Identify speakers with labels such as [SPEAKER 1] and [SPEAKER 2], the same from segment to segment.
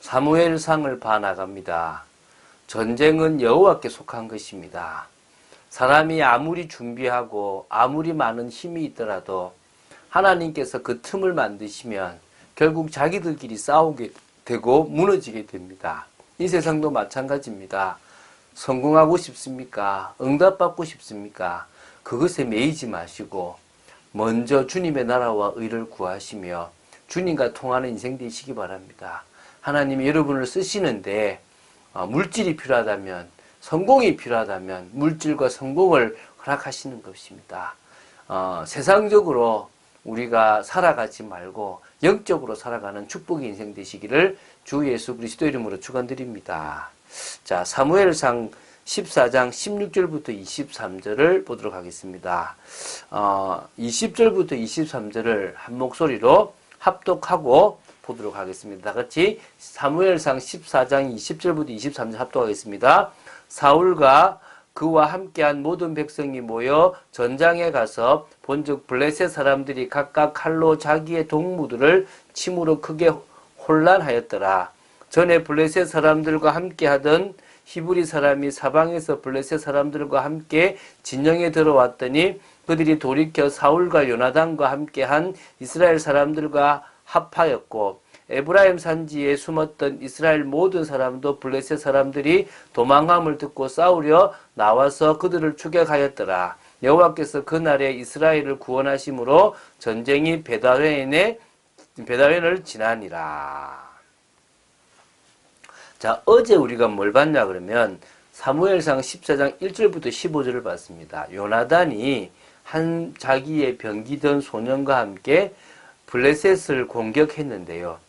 [SPEAKER 1] 사무엘상을 봐나갑니다. 전쟁은 여호와께 속한 것입니다. 사람이 아무리 준비하고 아무리 많은 힘이 있더라도 하나님께서 그 틈을 만드시면 결국 자기들끼리 싸우게 되고 무너지게 됩니다. 이 세상도 마찬가지입니다. 성공하고 싶습니까? 응답받고 싶습니까? 그것에 매이지 마시고 먼저 주님의 나라와 의를 구하시며 주님과 통하는 인생 되시기 바랍니다. 하나님이 여러분을 쓰시는데 물질이 필요하다면, 성공이 필요하다면 물질과 성공을 허락하시는 것입니다. 세상적으로 우리가 살아가지 말고 영적으로 살아가는 축복의 인생 되시기를 주 예수 그리스도 이름으로 축원드립니다. 자, 사무엘상 14장 16절부터 23절을 보도록 하겠습니다. 20절부터 23절을 한 목소리로 합독하고 보도록 하겠습니다. 다 같이 사무엘상 14장 20절부터 23절 합독하겠습니다. 사울과 그와 함께한 모든 백성이 모여 전장에 가서 본즉 블레셋 사람들이 각각 칼로 자기의 동무들을 침으로 크게 혼란하였더라. 전에 블레셋 사람들과 함께하던 히브리 사람이 사방에서 블레셋 사람들과 함께 진영에 들어왔더니 그들이 돌이켜 사울과 요나단과 함께한 이스라엘 사람들과 합하였고 에브라임 산지에 숨었던 이스라엘 모든 사람도 블레셋 사람들이 도망함을 듣고 싸우려 나와서 그들을 추격하였더라. 여호와께서 그날에 이스라엘을 구원하심으로 전쟁이 베다웬을 지나니라. 자, 어제 우리가 뭘 봤냐 그러면 사무엘상 14장 1절부터 15절을 봤습니다. 요나단이 한 자기의 병기던 소년과 함께 블레셋을 공격했는데요.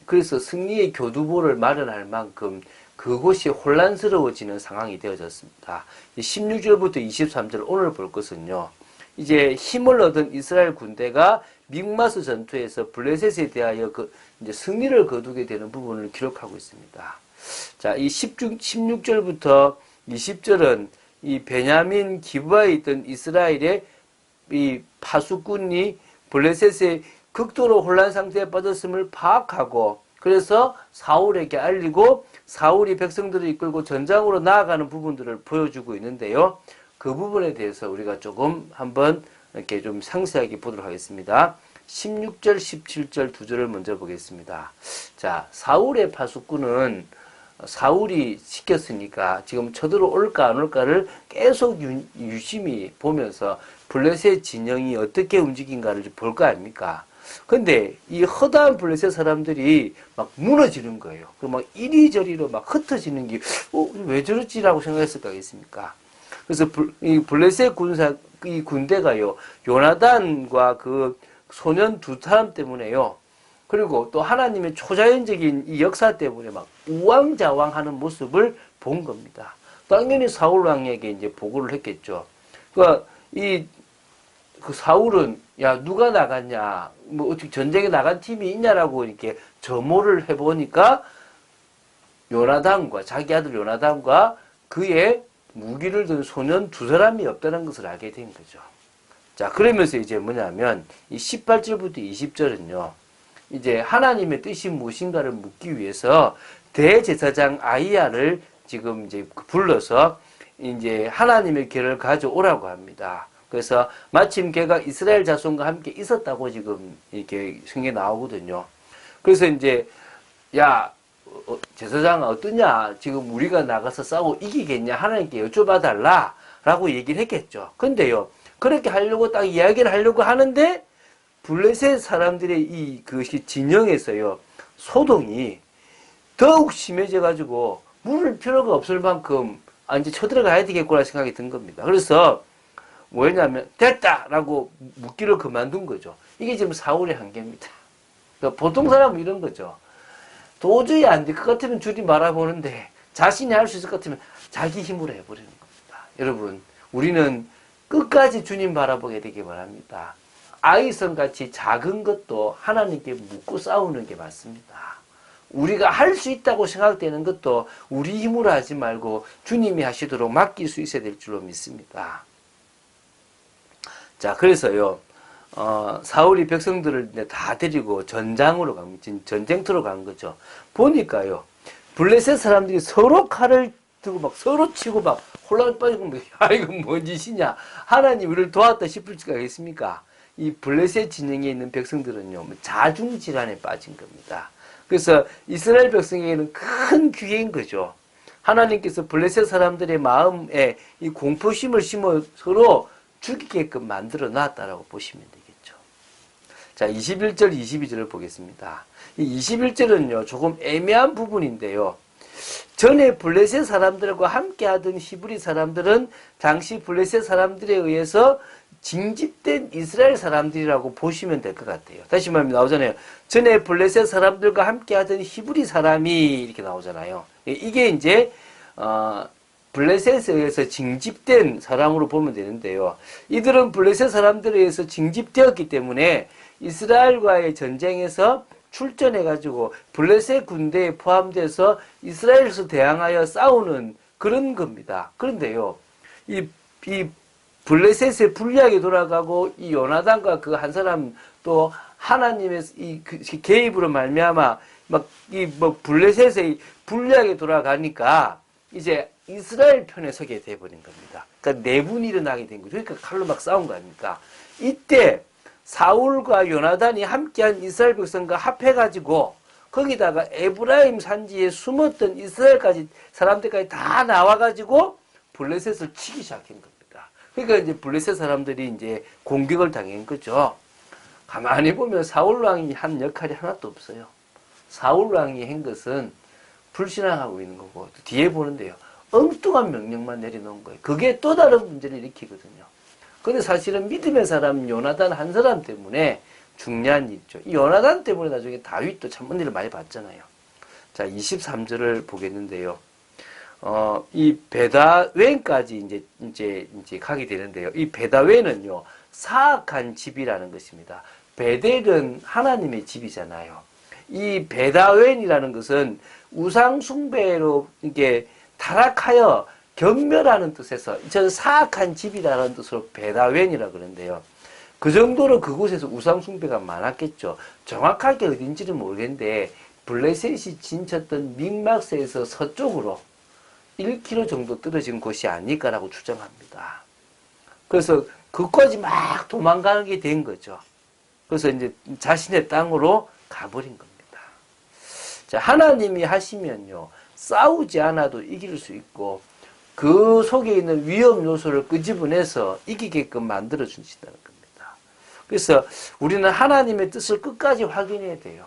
[SPEAKER 1] 그래서 승리의 교두보를 마련할 만큼 그곳이 혼란스러워지는 상황이 되어졌습니다. 16절부터 23절 오늘 볼 것은요. 이제 힘을 얻은 이스라엘 군대가 믹마스 전투에서 블레셋에 대하여 이제 승리를 거두게 되는 부분을 기록하고 있습니다. 자, 이 16절부터 20절은 이 베냐민 기브아에 있던 이스라엘의 이 파수꾼이 블레셋의 극도로 혼란 상태에 빠졌음을 파악하고 그래서 사울에게 알리고 사울이 백성들을 이끌고 전장으로 나아가는 부분들을 보여주고 있는데요. 그 부분에 대해서 우리가 조금 한번 이렇게 좀 상세하게 보도록 하겠습니다. 16절, 17절 두 절을 먼저 보겠습니다. 자, 사울의 파수꾼은 사울이 시켰으니까 지금 쳐들어올까 안 올까를 계속 유심히 보면서 블레셋 진영이 어떻게 움직인가를 볼 거 아닙니까? 근데 이 허다한 블레셋 사람들이 막 무너지는 거예요. 그 막 이리저리로 막 흩어지는 게, 왜 저러지라고 생각했을 거겠습니까? 그래서 이 블레셋 이 군대가요, 요나단과 그 소년 두 사람 때문에요. 그리고 또 하나님의 초자연적인 이 역사 때문에 막 우왕좌왕하는 모습을 본 겁니다. 당연히 사울 왕에게 이제 보고를 했겠죠. 그러니까 그 사울은 야 누가 나갔냐, 뭐 어떻게 전쟁에 나간 팀이 있냐라고 이렇게 점호를 해보니까 자기 아들 요나단과 그의 무기를 든 소년 두 사람이 없다는 것을 알게 된 거죠. 자, 그러면서 이제 뭐냐면 이 18절부터 20절은요. 이제 하나님의 뜻이 무엇인가를 묻기 위해서 대제사장 아이야를 지금 이제 불러서 이제 하나님의 길을 가져오라고 합니다. 그래서 마침 걔가 이스라엘 자손과 함께 있었다고 지금 이렇게 성경에 나오거든요. 그래서 이제 야 제사장아 어떠냐? 지금 우리가 나가서 싸우고 이기겠냐? 하나님께 여쭤봐 달라라고 얘기를 했겠죠. 근데요. 그렇게 하려고 딱 이야기를 하려고 하는데 블레셋 사람들의 그것이 진영에서요. 소동이 더욱 심해져 가지고 물을 필요가 없을 만큼 이제 쳐들어가야 되겠구나 생각이 든 겁니다. 그래서 뭐냐면 됐다라고 묻기를 그만둔 거죠. 이게 지금 사울의 한계입니다. 그러니까 보통 사람은 이런 거죠. 도저히 안 될 것 같으면 줄이 말아보는데 자신이 할 수 있을 것 같으면 자기 힘으로 해버리는 겁니다. 여러분, 우리는 끝까지 주님 바라보게 되기 바랍니다. 아이성같이 작은 것도 하나님께 묻고 싸우는 게 맞습니다. 우리가 할 수 있다고 생각되는 것도 우리 힘으로 하지 말고 주님이 하시도록 맡길 수 있어야 될 줄로 믿습니다. 자, 그래서요, 사울이 백성들을 이제 다 데리고 전장으로 전쟁터로 간 거죠. 보니까요, 블레셋 사람들이 서로 칼을 들고 막 서로 치고 막 혼란에 빠지고, 야, 이거 뭔 짓이냐. 하나님 우리를 도왔다 싶을 수가 있습니까? 이 블레셋 진영에 있는 백성들은요, 자중질환에 빠진 겁니다. 그래서 이스라엘 백성에게는 큰 기회인 거죠. 하나님께서 블레셋 사람들의 마음에 이 공포심을 심어 서로 죽이게끔 만들어 놨다라고 보시면 되겠죠. 자, 21절, 22절을 보겠습니다. 이 21절은요, 조금 애매한 부분인데요. 전에 블레셋 사람들과 함께 하던 히브리 사람들은 당시 블레셋 사람들에 의해서 징집된 이스라엘 사람들이라고 보시면 될 것 같아요. 다시 말하면 나오잖아요. 전에 블레셋 사람들과 함께 하던 히브리 사람이 이렇게 나오잖아요. 이게 이제 블레셋에 의해서 징집된 사람으로 보면 되는데요. 이들은 블레셋 사람들에 의해서 징집되었기 때문에 이스라엘과의 전쟁에서 출전해가지고 블레셋 군대에 포함돼서 이스라엘에서 대항하여 싸우는 그런 겁니다. 그런데요, 이 블레셋에 불리하게 돌아가고 이 요나단과 그 한 사람 또 하나님의 개입으로 말미암아 막 이 뭐 블레셋에 불리하게 돌아가니까 이제 이스라엘 편에 서게 돼버린 겁니다. 그러니까 내분이 일어나게 된 거죠. 그러니까 칼로 막 싸운 거 아닙니까? 이때 사울과 요나단이 함께한 이스라엘 백성과 합해가지고 거기다가 에브라임 산지에 숨었던 이스라엘까지 사람들까지 다 나와가지고 블레셋을 치기 시작한 겁니다. 그러니까 이제 블레셋 사람들이 이제 공격을 당한 거죠. 가만히 보면 사울 왕이 한 역할이 하나도 없어요. 사울 왕이 한 것은 불신앙하고 있는 거고, 뒤에 보는데요, 엉뚱한 명령만 내려놓은 거예요. 그게 또 다른 문제를 일으키거든요. 근데 사실은 믿음의 사람 요나단 한 사람 때문에 중요한 일이죠. 이 요나단 때문에 나중에 다윗도 참 은혜를 많이 받잖아요. 자, 23절을 보겠는데요. 이 베다웬까지 이제 가게 되는데요. 이 베다웬은요, 사악한 집이라는 것입니다. 베델은 하나님의 집이잖아요. 이 베다웬이라는 것은 우상숭배로 이게 타락하여 경멸하는 뜻에서 저는 사악한 집이라는 뜻으로 베다웬이라고 그러는데요. 그 정도로 그곳에서 우상숭배가 많았겠죠. 정확하게 어딘지는 모르겠는데 블레셋이 진쳤던 믹막스에서 서쪽으로 1km 정도 떨어진 곳이 아닐까라고 추정합니다. 그래서 그까지 막 도망가게 된 거죠. 그래서 이제 자신의 땅으로 가버린 겁니다. 자, 하나님이 하시면요, 싸우지 않아도 이길 수 있고 그 속에 있는 위험 요소를 끄집어내서 이기게끔 만들어 주신다는 겁니다. 그래서 우리는 하나님의 뜻을 끝까지 확인해야 돼요.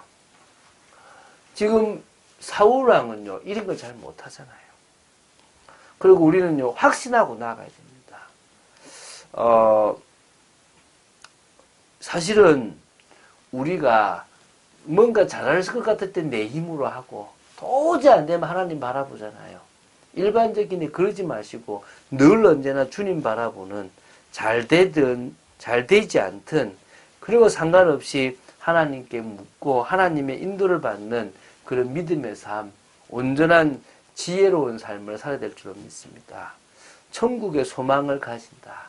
[SPEAKER 1] 지금 사울 왕은요, 이런 걸 잘 못하잖아요. 그리고 우리는요, 확신하고 나가야 됩니다. 사실은 우리가 뭔가 잘할 것 같을 때 내 힘으로 하고 도저히 안 되면 하나님 바라보잖아요. 일반적인 그러지 마시고 늘 언제나 주님 바라보는, 잘 되든 잘 되지 않든 그리고 상관없이 하나님께 묻고 하나님의 인도를 받는 그런 믿음의 삶, 온전한 지혜로운 삶을 살아야 될 줄 믿습니다. 천국의 소망을 가진다.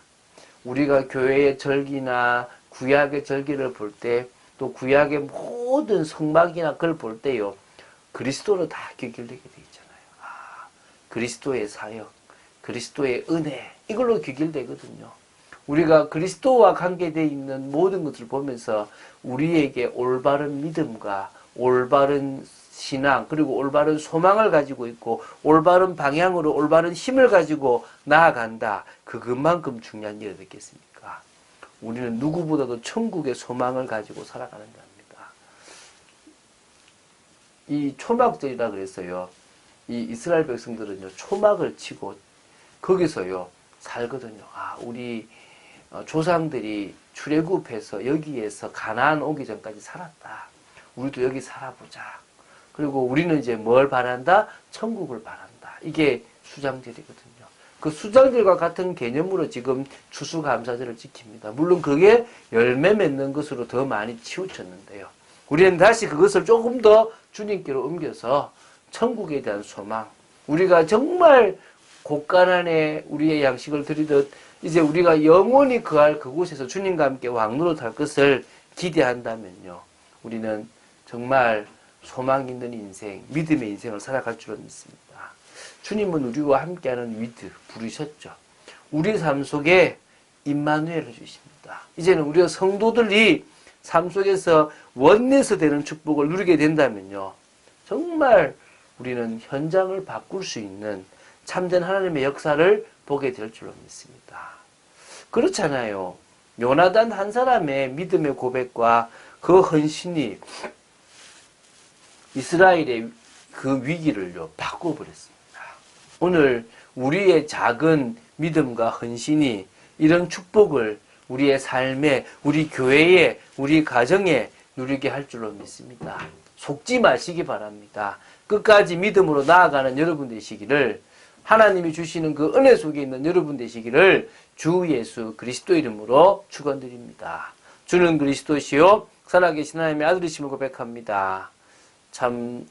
[SPEAKER 1] 우리가 교회의 절기나 구약의 절기를 볼 때, 또 구약의 모든 성막이나 그걸 볼 때요, 그리스도로 다 귀결되게 돼 있잖아요. 그리스도의 사역, 그리스도의 은혜, 이걸로 귀결되거든요. 우리가 그리스도와 관계되어 있는 모든 것을 보면서 우리에게 올바른 믿음과 올바른 신앙, 그리고 올바른 소망을 가지고 있고 올바른 방향으로 올바른 힘을 가지고 나아간다. 그것만큼 중요한 일이 되겠습니까? 우리는 누구보다도 천국의 소망을 가지고 살아가는 겁니다. 이 초막절이라 그랬어요. 이 이스라엘 백성들은요, 초막을 치고 거기서요 살거든요. 우리 조상들이 출애굽해서 여기에서 가나안 오기 전까지 살았다. 우리도 여기 살아보자. 그리고 우리는 이제 뭘 바란다? 천국을 바란다. 이게 수장절이거든요. 그 수장절과 같은 개념으로 지금 추수감사절을 지킵니다. 물론 그게 열매 맺는 것으로 더 많이 치우쳤는데요. 우리는 다시 그것을 조금 더 주님께로 옮겨서 천국에 대한 소망, 우리가 정말 곳간안에 우리의 양식을 드리듯 이제 우리가 영원히 거할 그곳에서 주님과 함께 왕노릇할 것을 기대한다면요, 우리는 정말 소망 있는 인생, 믿음의 인생을 살아갈 줄로 믿습니다. 주님은 우리와 함께하는 위드 부르셨죠. 우리 삶 속에 임마누엘을 주십니다. 이제는 우리가 성도들이 삶 속에서 원내에서 되는 축복을 누리게 된다면요, 정말 우리는 현장을 바꿀 수 있는 참된 하나님의 역사를 보게 될 줄로 믿습니다. 그렇잖아요. 요나단 한 사람의 믿음의 고백과 그 헌신이 이스라엘의 그 위기를요, 바꿔버렸습니다. 오늘 우리의 작은 믿음과 헌신이 이런 축복을 우리의 삶에, 우리 교회에, 우리 가정에 누리게 할 줄로 믿습니다. 속지 마시기 바랍니다. 끝까지 믿음으로 나아가는 여러분 되시기를, 하나님이 주시는 그 은혜 속에 있는 여러분 되시기를 주 예수 그리스도 이름으로 축원드립니다. 주는 그리스도시요 살아계신 하나님의 아들이심을 고백합니다. 참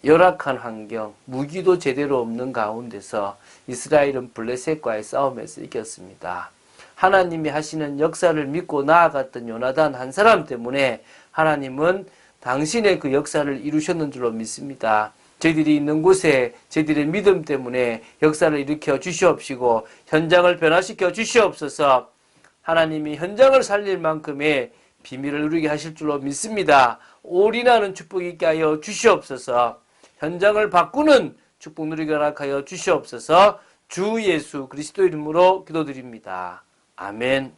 [SPEAKER 1] 열악한 환경, 무기도 제대로 없는 가운데서 이스라엘은 블레셋과의 싸움에서 이겼습니다. 하나님이 하시는 역사를 믿고 나아갔던 요나단 한 사람 때문에 하나님은 당신의 그 역사를 이루셨는 줄로 믿습니다. 저희들이 있는 곳에 저희들의 믿음 때문에 역사를 일으켜 주시옵시고 현장을 변화시켜 주시옵소서. 하나님이 현장을 살릴 만큼의 비밀을 누리게 하실 줄로 믿습니다. 올인하는 축복이 있게 하여 주시옵소서. 현장을 바꾸는 축복 누리게 하여 주시옵소서. 주 예수 그리스도 이름으로 기도드립니다. 아멘.